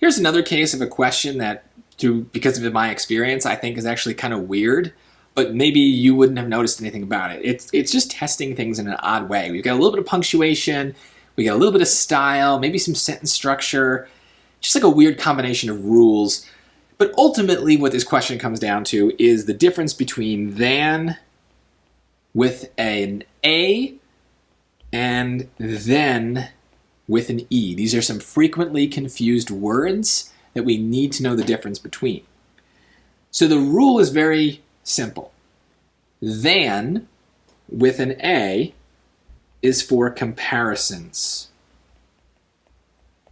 Here's another case of a question that, because of my experience, I think is actually kind of weird, but maybe you wouldn't have noticed anything about it. It's just testing things in an odd way. We've got a little bit of punctuation, we got a little bit of style, maybe some sentence structure, just like a weird combination of rules. But ultimately what this question comes down to is the difference between than with an A and then with an E. These are some frequently confused words that we need to know the difference between. So the rule is very simple. Than with an A is for comparisons.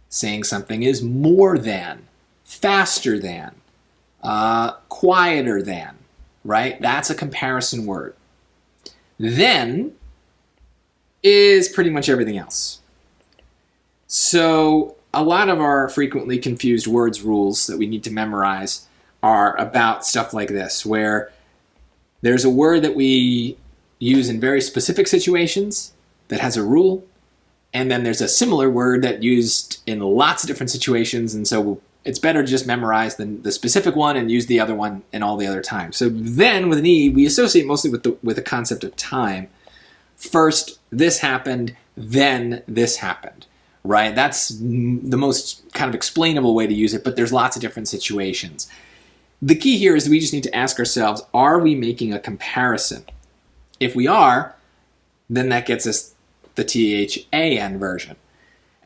Saying something is more than, faster than, quieter than, right? That's a comparison word. Then is pretty much everything else. So a lot of our frequently confused words rules that we need to memorize are about stuff like this, where there's a word that we use in very specific situations that has a rule, and then there's a similar word that used in lots of different situations, and so it's better to just memorize the specific one and use the other one in all the other times. So then with an E, we associate mostly with the concept of time. First, this happened, then this happened, right? That's the most kind of explainable way to use it, but there's lots of different situations. The key here is we just need to ask ourselves, are we making a comparison? If we are, then that gets us the THAN version.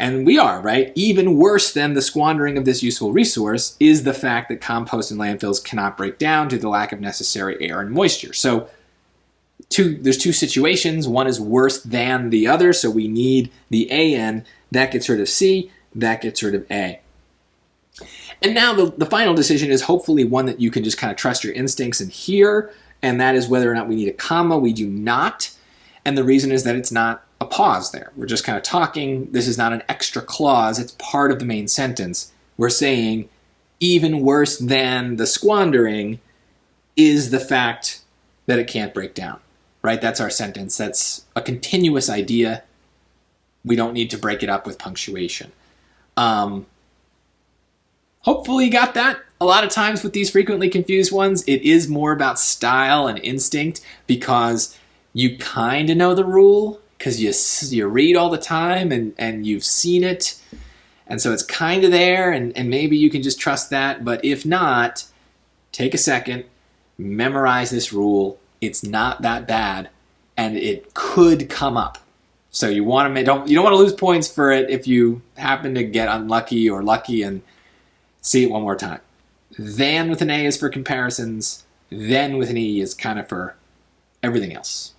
And we are, right? Even worse than the squandering of this useful resource is the fact that compost and landfills cannot break down due to the lack of necessary air and moisture. So there's two situations. One is worse than the other, so we need the AN. That gets rid of C, that gets rid of A. And now the final decision is hopefully one that you can just kind of trust your instincts and hear, and that is whether or not we need a comma. We do not, and the reason is that it's not a pause there. We're just kind of talking. This is not an extra clause. It's part of the main sentence. We're saying even worse than the squandering is the fact that it can't break down, right? That's our sentence. That's a continuous idea. We don't need to break it up with punctuation. Hopefully you got that. A lot of times with these frequently confused ones, it is more about style and instinct because you kind of know the rule because you read all the time and you've seen it. And so it's kind of there and maybe you can just trust that. But if not, take a second, memorize this rule. It's not that bad and it could come up. So you want to you don't want to lose points for it if you happen to get unlucky or lucky, and see it one more time. Than with an A is for comparisons. Then with an E is kind of for everything else.